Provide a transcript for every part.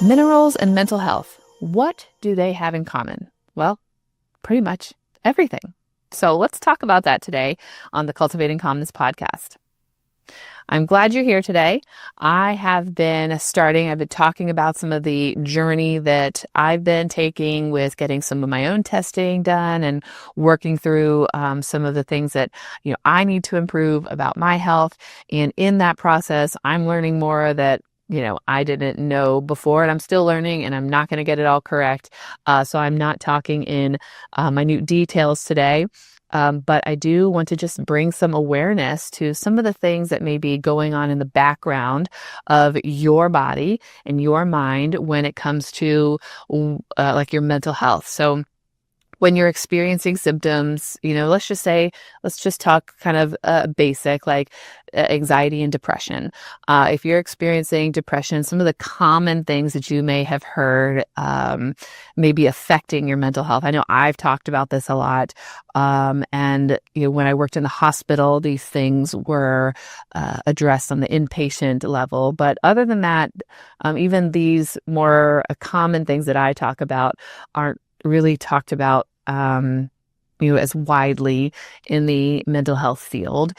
Minerals and mental health. What do they have in common? Well, pretty much everything. So let's talk about that today on the Cultivating Calmness podcast. I'm glad you're here today. I've been talking about some of the journey that I've been taking with getting some of my own testing done and working through some of the things that I need to improve about my health. And in that process, I'm learning more that I didn't know before, and I'm still learning, and I'm not going to get it all correct. So I'm not talking in minute details today. But I do want to just bring some awareness to some of the things that may be going on in the background of your body and your mind when it comes to like your mental health. So when you're experiencing symptoms, let's just talk kind of basic, like anxiety and depression. If you're experiencing depression, some of the common things that you may have heard may be affecting your mental health. I know I've talked about this a lot. And when I worked in the hospital, these things were addressed on the inpatient level. But other than that, even these more common things that I talk about aren't really talked about as widely in the mental health field.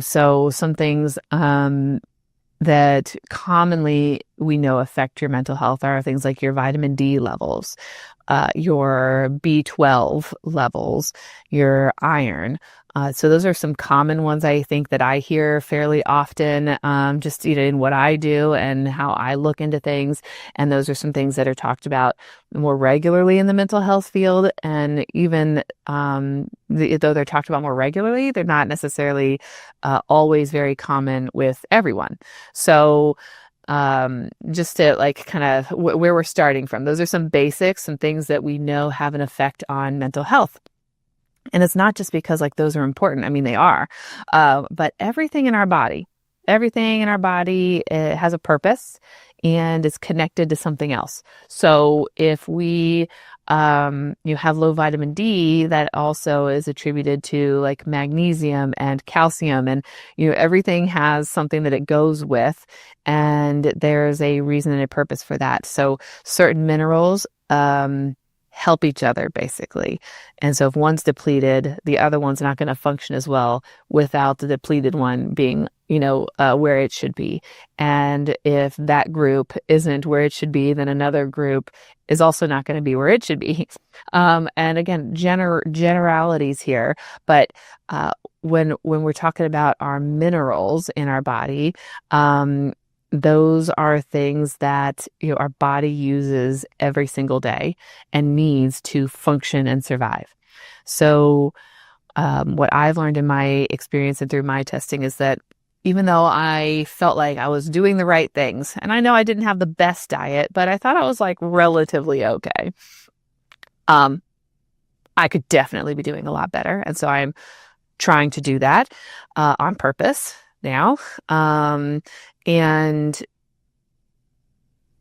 So some things that commonly we know affect your mental health are things like your vitamin D levels, your B12 levels, your iron. So those are some common ones I think that I hear fairly often, just in what I do and how I look into things. And those are some things that are talked about more regularly in the mental health field. And even though they're talked about more regularly, they're not necessarily always very common with everyone. So just to kind of where we're starting from, those are some basics, some things that we know have an effect on mental health. And it's not just because those are important. I mean, they are, but everything in our body has a purpose and is connected to something else. So if we have low vitamin D, that also is attributed to magnesium and calcium, and everything has something that it goes with, and there's a reason and a purpose for that. So certain minerals help each other basically. And so if one's depleted, the other one's not going to function as well without the depleted one being, where it should be. And if that group isn't where it should be, then another group is also not going to be where it should be. And again, generalities here, but when we're talking about our minerals in our body, those are things that our body uses every single day and needs to function and survive. So what I've learned in my experience and through my testing is that even though I felt like I was doing the right things, and I know I didn't have the best diet, but I thought I was relatively okay. I could definitely be doing a lot better. And so I'm trying to do that on purpose now. And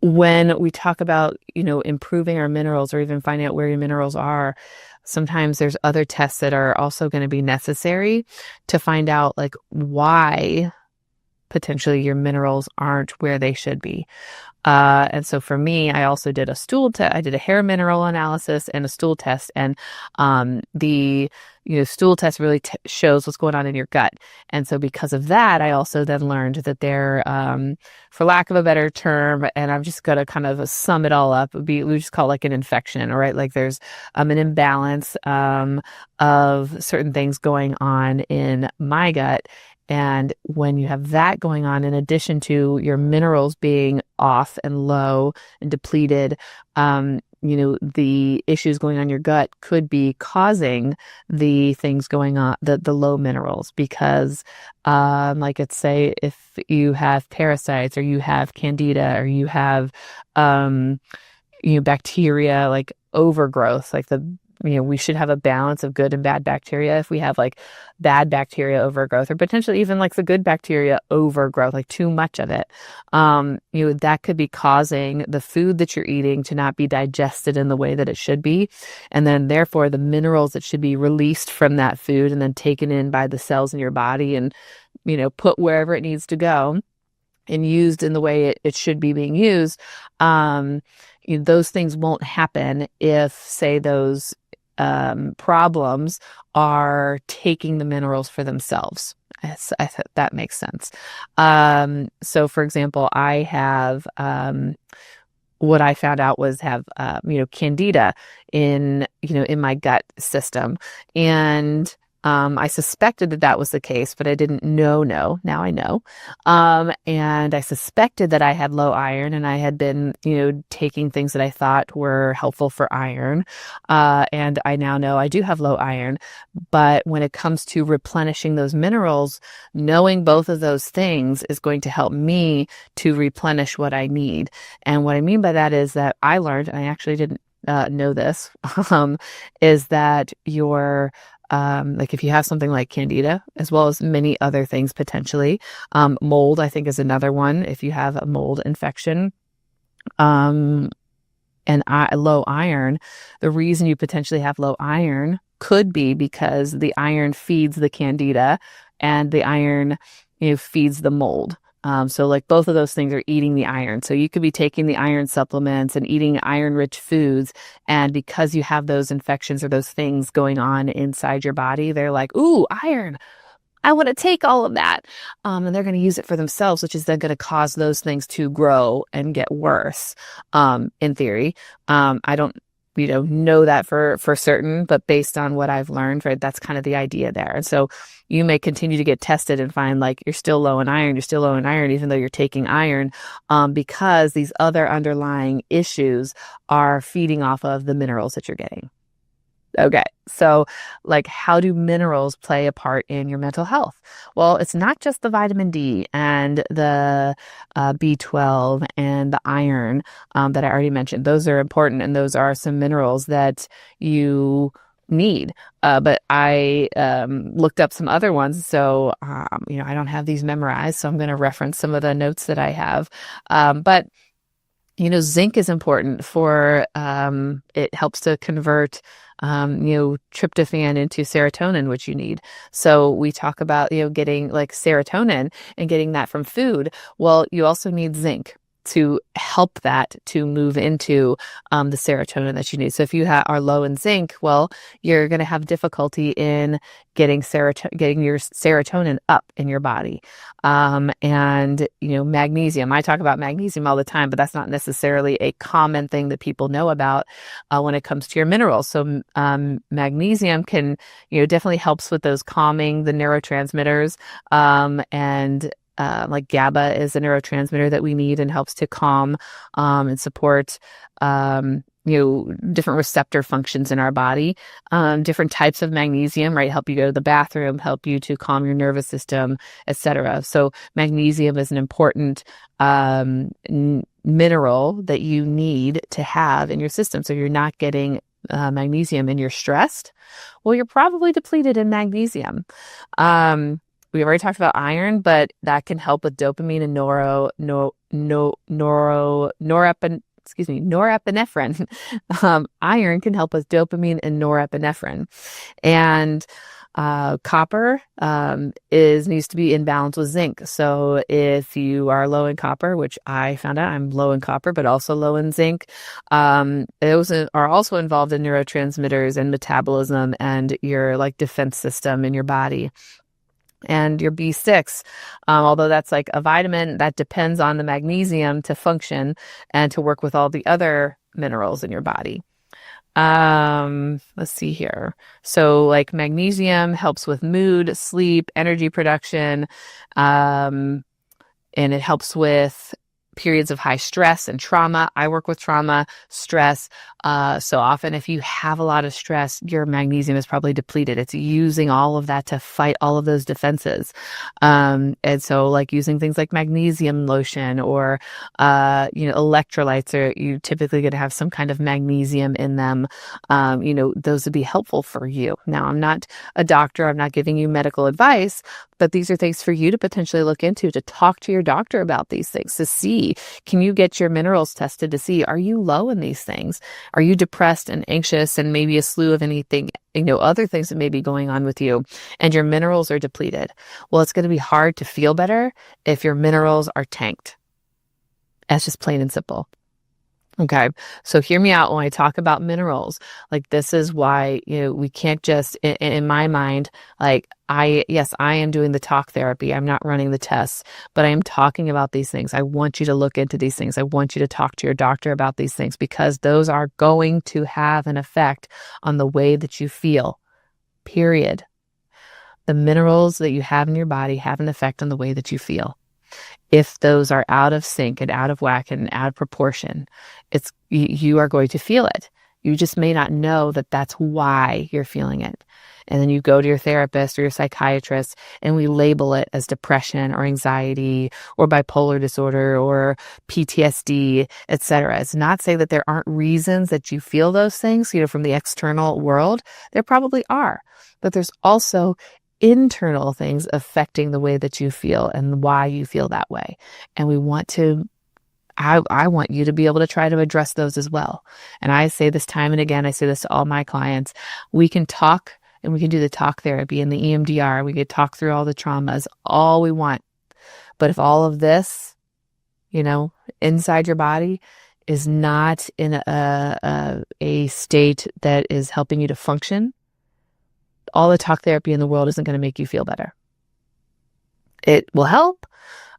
when we talk about, improving our minerals or even finding out where your minerals are, sometimes there's other tests that are also going to be necessary to find out why potentially your minerals aren't where they should be. And so for me, I also did a stool test. I did a hair mineral analysis and a stool test. And the stool test really shows what's going on in your gut. And so because of that, I also then learned that there, for lack of a better term, and I'm just going to kind of sum it all up, we just call it an infection, all right? There's an imbalance of certain things going on in my gut. And when you have that going on, in addition to your minerals being off and low and depleted, the issues going on in your gut could be causing the things going on, the low minerals, because let's say if you have parasites or you have candida or you have, bacteria, overgrowth, we should have a balance of good and bad bacteria. If we have bad bacteria overgrowth, or potentially even the good bacteria overgrowth, too much of it, that could be causing the food that you're eating to not be digested in the way that it should be. And then therefore the minerals that should be released from that food and then taken in by the cells in your body and, put wherever it needs to go, and used in the way it should be being used, those things won't happen if, say, those problems are taking the minerals for themselves. That makes sense. So, for example, I have what I found out was have candida in my gut system, and I suspected that was the case, but I didn't know. Now I know. And I suspected that I had low iron, and I had been, taking things that I thought were helpful for iron. And I now know I do have low iron. But when it comes to replenishing those minerals, knowing both of those things is going to help me to replenish what I need. And what I mean by that is that I learned, and I actually didn't know this, is that your like if you have something like candida, as well as many other things potentially, mold, I think, is another one. If you have a mold infection, and low iron, the reason you potentially have low iron could be because the iron feeds the candida, and the iron, feeds the mold. So like both of those things are eating the iron. So you could be taking the iron supplements and eating iron-rich foods, and because you have those infections or those things going on inside your body, they're like, ooh, iron, I want to take all of that. And they're going to use it for themselves, which is then going to cause those things to grow and get worse, in theory. I don't know that for certain, but based on what I've learned, right, that's kind of the idea there. And so you may continue to get tested and find like you're still low in iron, even though you're taking iron, because these other underlying issues are feeding off of the minerals that you're getting. Okay, so like, how do minerals play a part in your mental health? Well, it's not just the vitamin D and the B12 and the iron that I already mentioned. Those are important, and those are some minerals that you need. But I looked up some other ones, so I don't have these memorized, so I'm going to reference some of the notes that I have. But zinc is important for, it helps to convert, tryptophan into serotonin, which you need. So we talk about, getting like serotonin and getting that from food. Well, you also need zinc to help that to move into the serotonin that you need. So if you are low in zinc, well, you're going to have difficulty in getting your serotonin up in your body. And magnesium. I talk about magnesium all the time, but that's not necessarily a common thing that people know about when it comes to your minerals. So magnesium can, definitely helps with those calming the neurotransmitters, and like GABA is a neurotransmitter that we need and helps to calm and support different receptor functions in our body. Different types of magnesium, right, help you go to the bathroom, help you to calm your nervous system, etc. So magnesium is an important mineral that you need to have in your system. So you're not getting magnesium and you're stressed, well, you're probably depleted in magnesium. We already talked about iron, but that can help with dopamine and norepinephrine. Iron can help with dopamine and norepinephrine. And copper needs to be in balance with zinc. So if you are low in copper, which I found out I'm low in copper, but also low in zinc, those are also involved in neurotransmitters and metabolism and your like defense system in your body. And your B6, although that's like a vitamin, that depends on the magnesium to function and to work with all the other minerals in your body. Let's see here. So like magnesium helps with mood, sleep, energy production, and it helps with periods of high stress and trauma. I work with trauma, stress. So often if you have a lot of stress, your magnesium is probably depleted. It's using all of that to fight all of those defenses. And so like using things like magnesium lotion or, electrolytes, are you typically going to have some kind of magnesium in them. Those would be helpful for you. Now, I'm not a doctor. I'm not giving you medical advice, But these are things for you to potentially look into, to talk to your doctor about these things, to see, can you get your minerals tested to see, are you low in these things? Are you depressed and anxious and maybe a slew of anything, other things that may be going on with you, and your minerals are depleted? Well, it's going to be hard to feel better if your minerals are tanked. That's just plain and simple. Okay. So hear me out when I talk about minerals. Like, this is why, we can't just, in my mind, like, I am doing the talk therapy. I'm not running the tests, but I am talking about these things. I want you to look into these things. I want you to talk to your doctor about these things, because those are going to have an effect on the way that you feel, period. The minerals that you have in your body have an effect on the way that you feel. If those are out of sync and out of whack and out of proportion, you are going to feel it. You just may not know that that's why you're feeling it. And then you go to your therapist or your psychiatrist, and we label it as depression or anxiety or bipolar disorder or PTSD, etc. It's not saying that there aren't reasons that you feel those things, from the external world. There probably are, but there's also internal things affecting the way that you feel and why you feel that way. And I want you to be able to try to address those as well. And I say this time and again, I say this to all my clients, we can talk and we can do the talk therapy and the EMDR. We can talk through all the traumas, all we want. But if all of this, inside your body is not in a state that is helping you to function, all the talk therapy in the world isn't going to make you feel better. It will help,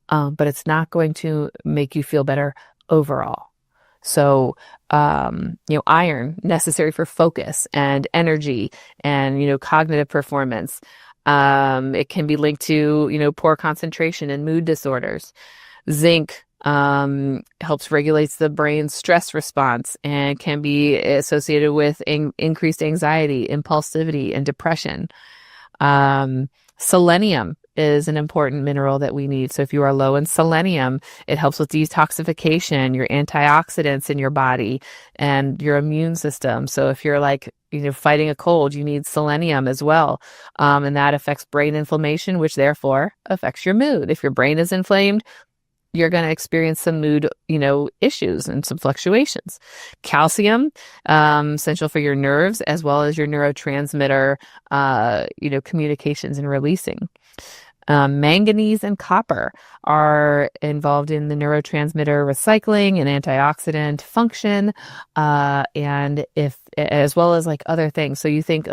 but it's not going to make you feel better overall. So, iron, necessary for focus and energy and, cognitive performance. It can be linked to, poor concentration and mood disorders. Zinc helps regulates the brain's stress response and can be associated with increased anxiety, impulsivity, and depression. Selenium is an important mineral that we need. So if you are low in selenium, it helps with detoxification, your antioxidants in your body, and your immune system. So if you're fighting a cold, you need selenium as well. And that affects brain inflammation, which therefore affects your mood. If your brain is inflamed, you're going to experience some mood, issues and some fluctuations. Calcium, essential for your nerves as well as your neurotransmitter, communications and releasing. Manganese and copper are involved in the neurotransmitter recycling and antioxidant function, and as well as other things. So you think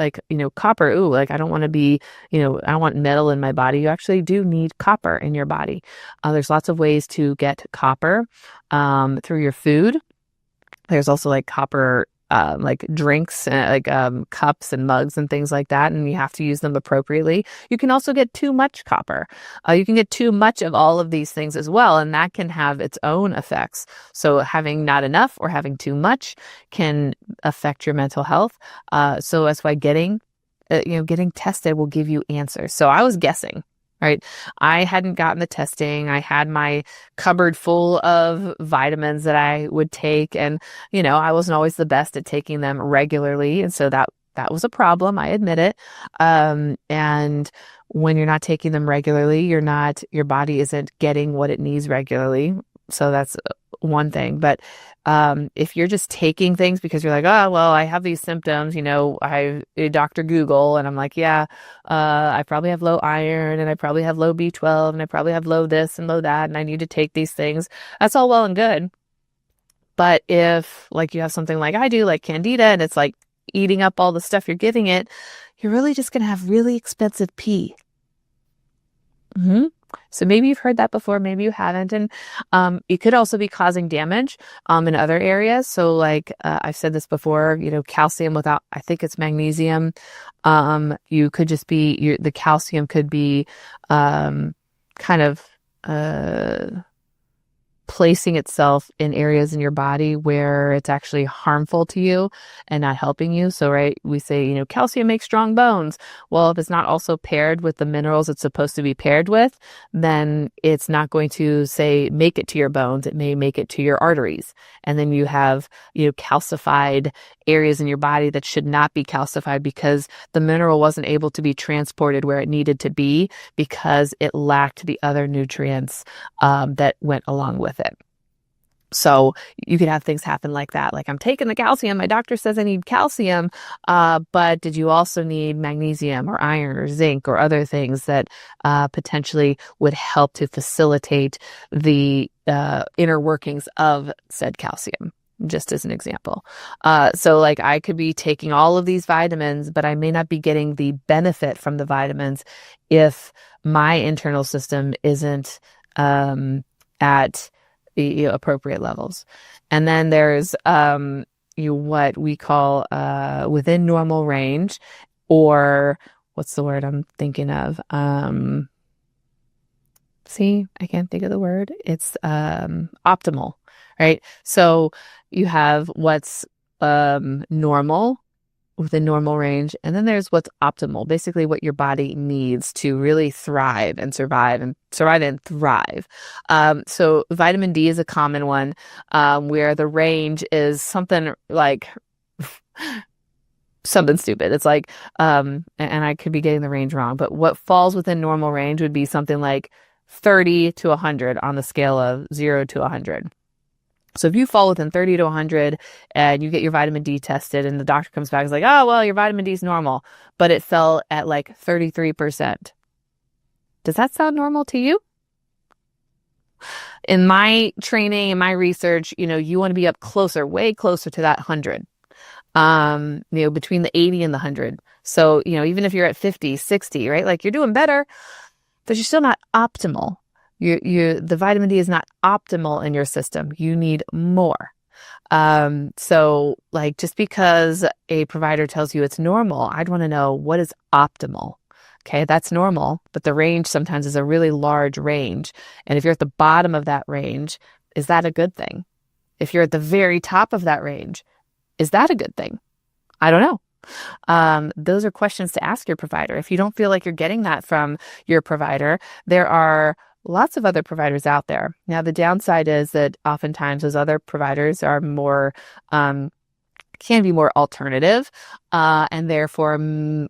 copper, I don't want to be, I don't want metal in my body. You actually do need copper in your body. There's lots of ways to get copper through your food. There's also copper drinks, cups and mugs and things like that, and you have to use them appropriately. You can also get too much copper. You can get too much of all of these things as well, and that can have its own effects. So having not enough or having too much can affect your mental health. So that's why getting tested will give you answers. So I was guessing. Right. I hadn't gotten the testing. I had my cupboard full of vitamins that I would take. And, I wasn't always the best at taking them regularly. And so that was a problem. I admit it. And when you're not taking them regularly, your body isn't getting what it needs regularly. So that's one thing. But if you're just taking things because you're like, oh, well, I have these symptoms, I Dr. Google, and I'm like, yeah, I probably have low iron, and I probably have low B12, and I probably have low this and low that, and I need to take these things. That's all well and good. But if you have something like I do, like candida, and it's eating up all the stuff you're giving it, you're really just going to have really expensive pee. Mm-hmm. So maybe you've heard that before, maybe you haven't. And it could also be causing damage in other areas. So I've said this before, calcium without, I think it's magnesium. You could just be, the calcium could be kind of placing itself in areas in your body where it's actually harmful to you and not helping you. So, right, we say, calcium makes strong bones. Well, if it's not also paired with the minerals it's supposed to be paired with, then it's not going to make it to your bones. It may make it to your arteries. And then you have, calcified areas in your body that should not be calcified because the mineral wasn't able to be transported where it needed to be because it lacked the other nutrients that went along with it. So you could have things happen like that. Like, I'm taking the calcium. My doctor says I need calcium, but did you also need magnesium or iron or zinc or other things that potentially would help to facilitate the inner workings of said calcium? Just as an example. So like, I could be taking all of these vitamins, but I may not be getting the benefit from the vitamins if my internal system isn't at the appropriate levels. And then there's what we call within normal range, or what's the word I'm thinking of? See, I can't think of the word. It's optimal, right? So you have what's normal, within normal range, and then there's what's optimal, basically what your body needs to really thrive and survive and thrive. So vitamin D is a common one, where the range is something like something stupid. It's like, and I could be getting the range wrong, but what falls within normal range would be something like 30 to 100 on the scale of 0 to 100. So if you fall within 30 to 100 and you get your vitamin D tested and the doctor comes back and is like, oh, well, your vitamin D is normal, but it fell at like 33%. Does that sound normal to you? In my training, in my research, you want to be up closer, way closer to that 100, between the 80 and the 100. So, even if you're at 50, 60, right? Like, you're doing better, but you're still not optimal. The vitamin D is not optimal in your system. You need more. So like, just because a provider tells you it's normal, I'd want to know, what is optimal? Okay, that's normal, but the range sometimes is a really large range. And if you're at the bottom of that range, is that a good thing? If you're at the very top of that range, is that a good thing? I don't know. Those are questions to ask your provider. If you don't feel like you're getting that from your provider, there are lots of other providers out there. Now, the downside is that oftentimes those other providers are more, can be more alternative, and therefore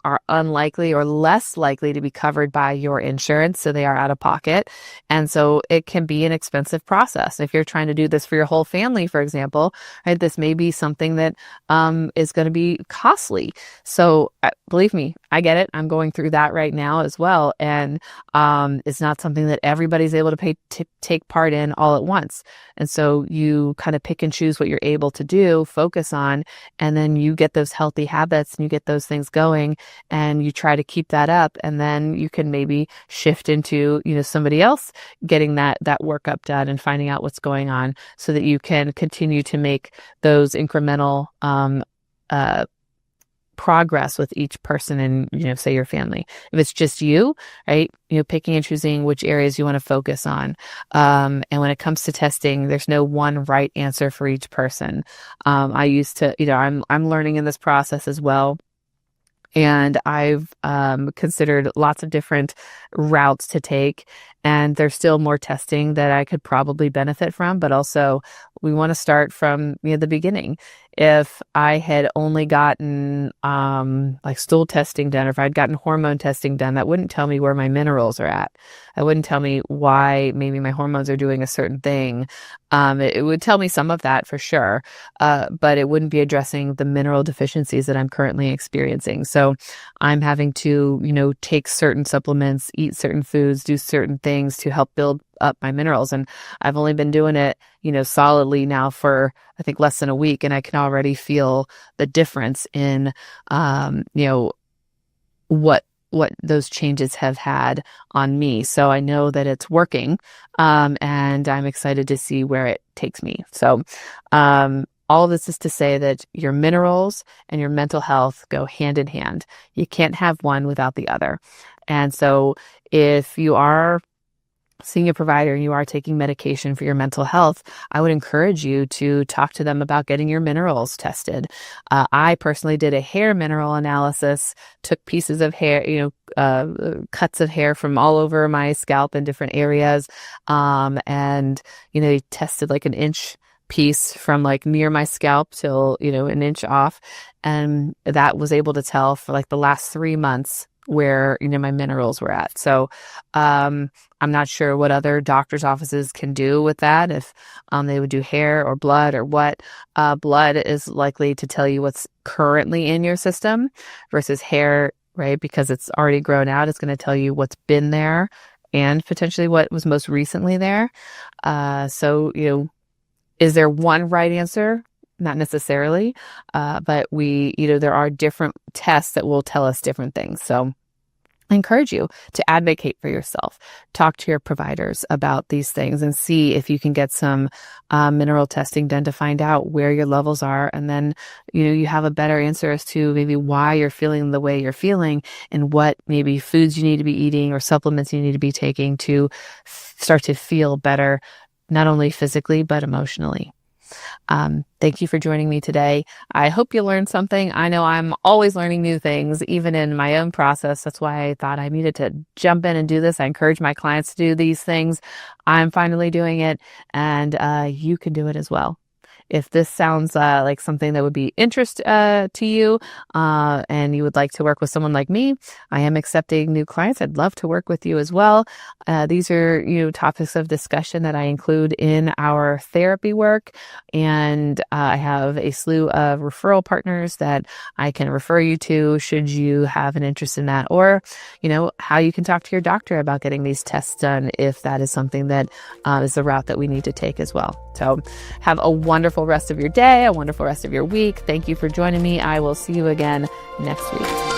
are unlikely or less likely to be covered by your insurance. So they are out of pocket. And so it can be an expensive process. If you're trying to do this for your whole family, for example, right, this may be something that is going to be costly. So believe me, I get it. I'm going through that right now as well. And it's not something that everybody's able to take part in all at once. And so you kind of pick and choose what you're able to do, focus on, and then you get those healthy habits and you get those things going and you try to keep that up. And then you can maybe shift into, somebody else getting that workup done and finding out what's going on so that you can continue to make those incremental progress with each person in, say, your family. If it's just you, right, picking and choosing which areas you want to focus on. And when it comes to testing, there's no one right answer for each person. I used to, I'm learning in this process as well. And I've considered lots of different routes to take, and there's still more testing that I could probably benefit from. But also, we want to start from the beginning. If I had only gotten like stool testing done, or if I'd gotten hormone testing done, that wouldn't tell me where my minerals are at. It wouldn't tell me why maybe my hormones are doing a certain thing. It would tell me some of that for sure, but it wouldn't be addressing the mineral deficiencies that I'm currently experiencing. So I'm having to, take certain supplements, eat certain foods, do certain things to help build up my minerals. And I've only been doing it, solidly now for, I think, less than a week. And I can already feel the difference in, what those changes have had on me. So I know that it's working, and I'm excited to see where it takes me. So all of this is to say that your minerals and your mental health go hand in hand. You can't have one without the other. And so if you are seeing a provider and you are taking medication for your mental health, I would encourage you to talk to them about getting your minerals tested. I personally did a hair mineral analysis, took pieces of hair, cuts of hair from all over my scalp in different areas, and tested like an inch piece from like near my scalp till, an inch off. And that was able to tell for like the last 3 months where, my minerals were at. So, I'm not sure what other doctor's offices can do with that. If, they would do hair or blood or what. Blood is likely to tell you what's currently in your system versus hair, right? Because it's already grown out. It's going to tell you what's been there and potentially what was most recently there. So, is there one right answer? Not necessarily, but there are different tests that will tell us different things. So I encourage you to advocate for yourself. Talk to your providers about these things and see if you can get some mineral testing done to find out where your levels are. And then, you have a better answer as to maybe why you're feeling the way you're feeling and what maybe foods you need to be eating or supplements you need to be taking to start to feel better, not only physically, but emotionally. Thank you for joining me today. I hope you learned something. I know I'm always learning new things, even in my own process. That's why I thought I needed to jump in and do this. I encourage my clients to do these things. I'm finally doing it, and you can do it as well. If this sounds like something that would be interest to you, and you would like to work with someone like me, I am accepting new clients. I'd love to work with you as well. These are topics of discussion that I include in our therapy work, and I have a slew of referral partners that I can refer you to should you have an interest in that, or how you can talk to your doctor about getting these tests done if that is something that is the route that we need to take as well. So have a wonderful rest of your day, a wonderful rest of your week. Thank you for joining me. I will see you again next week.